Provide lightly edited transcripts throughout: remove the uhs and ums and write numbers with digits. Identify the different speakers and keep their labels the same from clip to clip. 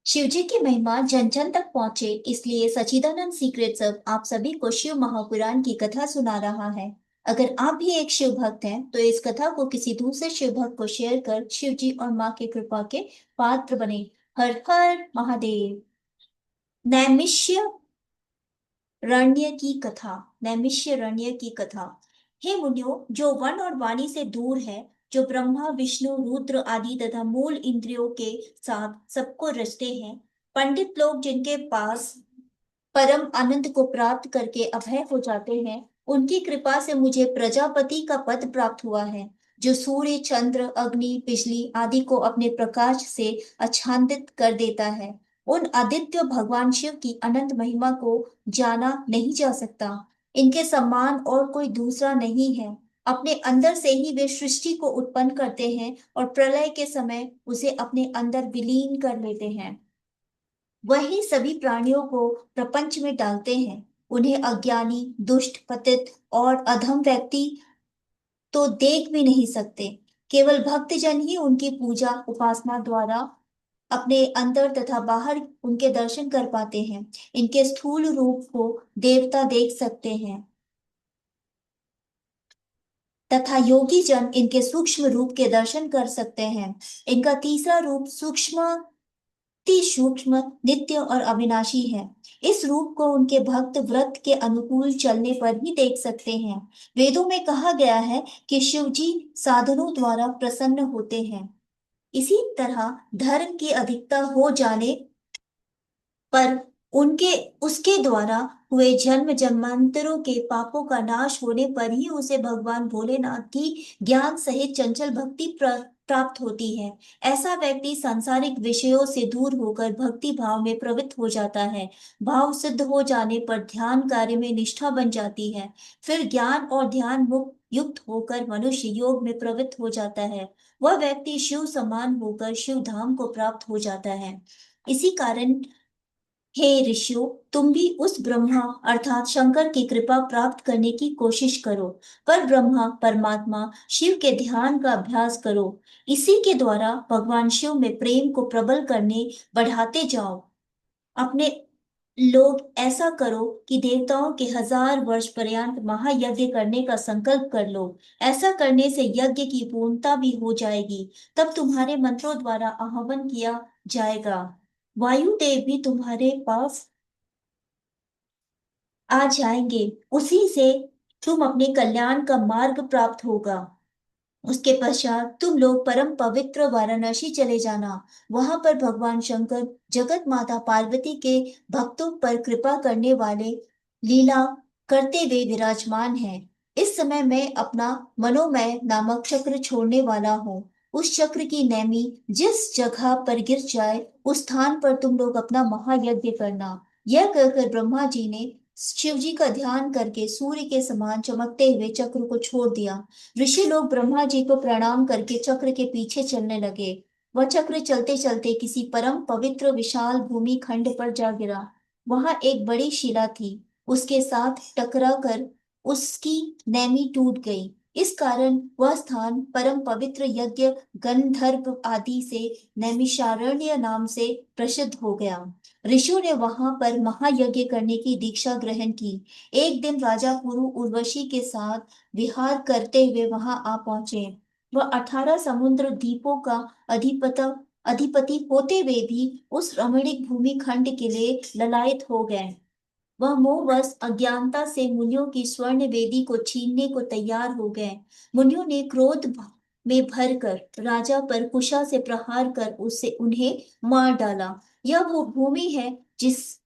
Speaker 1: शिवजी की महिमा जन जन तक पहुंचे, इसलिए सच्चिदानंद सीक्रेट्स आप सभी को शिव महापुराण की कथा सुना रहा है। अगर आप भी एक शिव भक्त हैं, तो इस कथा को किसी दूसरे शिव भक्त को शेयर कर शिव जी और माँ की कृपा के पात्र बने। हर हर महादेव। नैमिष्य रण्य की कथा। नैमिष्य रण्य की कथा। हे मुनियों, जो वन और वाणी से दूर है, जो ब्रह्मा विष्णु रुद्र आदि तथा मूल इंद्रियों के साथ सबको रचते हैं, पंडित लोग जिनके पास परम आनंद को प्राप्त करके अभय हो जाते हैं, उनकी कृपा से मुझे प्रजापति का पद प्राप्त हुआ है, जो सूर्य चंद्र अग्नि बिजली आदि को अपने प्रकाश से आच्छादित कर देता है। उन आदित्य भगवान शिव की अनंत महिमा को जाना नहीं जा सकता। इनके समान और कोई दूसरा नहीं है। अपने अंदर से ही वे सृष्टि को उत्पन्न करते हैं और प्रलय के समय उसे अपने अंदर विलीन कर लेते हैं। वही सभी प्राणियों को प्रपंच में डालते हैं। उन्हें अज्ञानी, दुष्ट, पतित और अधम व्यक्ति तो देख भी नहीं सकते। केवल भक्तजन ही उनकी पूजा उपासना द्वारा अपने अंदर तथा बाहर उनके दर्शन कर पाते हैं। इनके स्थूल रूप को देवता देख सकते हैं तथा योगी जन इनके सूक्ष्म रूप के दर्शन कर सकते हैं। इनका तीसरा रूप सूक्ष्म, अति सूक्ष्म, नित्य और अविनाशी है। इस रूप को उनके भक्त व्रत के अनुकूल चलने पर ही देख सकते हैं। वेदों में कहा गया है कि शिव जी साधनों द्वारा प्रसन्न होते हैं। इसी तरह धर्म की अधिकता हो जाने पर उनके उसके द्वारा हुए जन्म जन्मांतरों के पापों का नाश होने पर ही उसे भगवान भोलेनाथ की ज्ञान सहित चंचल भक्ति प्राप्त होती है। ऐसा व्यक्ति सांसारिक विषयों से दूर होकर भक्ति भाव में प्रवृत्त हो जाता है। भाव सिद्ध हो जाने पर ध्यान कार्य में निष्ठा बन जाती है। फिर ज्ञान और ध्यान मुक्त युक्त होकर मनुष्य योग में प्रवृत्त हो जाता है। वह व्यक्ति शिव समान होकर शिव धाम को प्राप्त हो जाता है। इसी कारण हे ऋषियों, तुम भी उस ब्रह्मा अर्थात शंकर की कृपा प्राप्त करने की कोशिश करो। पर ब्रह्मा परमात्मा शिव के ध्यान का अभ्यास करो। इसी के द्वारा भगवान शिव में प्रेम को प्रबल करने बढ़ाते जाओ। अपने लोग ऐसा करो कि देवताओं के 1000 वर्ष पर्यंत महायज्ञ करने का संकल्प कर लो। ऐसा करने से यज्ञ की पूर्णता भी हो जाएगी। तब तुम्हारे मंत्रों द्वारा आह्वान किया जाएगा। वायुदेव भी तुम्हारे पास आ जाएंगे। उसी से तुम अपने कल्याण का मार्ग प्राप्त होगा। उसके पश्चात तुम लोग परम पवित्र वाराणसी चले जाना। वहां पर भगवान शंकर जगत माता पार्वती के भक्तों पर कृपा करने वाले लीला करते हुए विराजमान हैं। इस समय मैं अपना मनोमय नामक चक्र छोड़ने वाला हूँ। उस चक्र की नेमी जिस जगह पर गिर जाए, उस स्थान पर तुम लोग अपना महायज्ञ करना। यह कहकर ब्रह्मा जी ने शिव जी का ध्यान करके सूर्य के समान चमकते हुए चक्र को छोड़ दिया। ऋषि लोग ब्रह्मा जी को प्रणाम करके चक्र के पीछे चलने लगे। वह चक्र चलते चलते किसी परम पवित्र विशाल भूमि खंड पर जा गिरा। वहां एक बड़ी शिला थी। उसके साथ टकरा कर उसकी नेमी टूट गई। इस कारण वह स्थान परम पवित्र यज्ञ गंधर्व आदि से नैमिषारण्य नाम से प्रसिद्ध हो गया। ऋषियों ने वहां पर महायज्ञ करने की दीक्षा ग्रहण की। एक दिन राजा पुरु उर्वशी के साथ विहार करते हुए वहां आ पहुंचे। वह 18 समुद्र द्वीपों का अधिपत अधिपति होते हुए भी उस रमणीक भूमि खंड के लिए ललायत हो गए। वह मोहवश अज्ञानता से मुनियों की स्वर्ण वेदी को छीनने को तैयार हो गए। मुनियों ने में भरकर राजा पर कुशा से प्रहार कर उससे उन्हें मार डाला। यह वो भूमि है जिस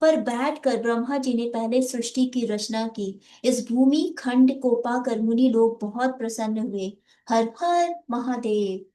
Speaker 1: पर बैठकर ब्रह्मा जी ने पहले सृष्टि की रचना की। इस भूमि खंड को पाकर मुनि लोग बहुत प्रसन्न हुए। हर हर महादेव।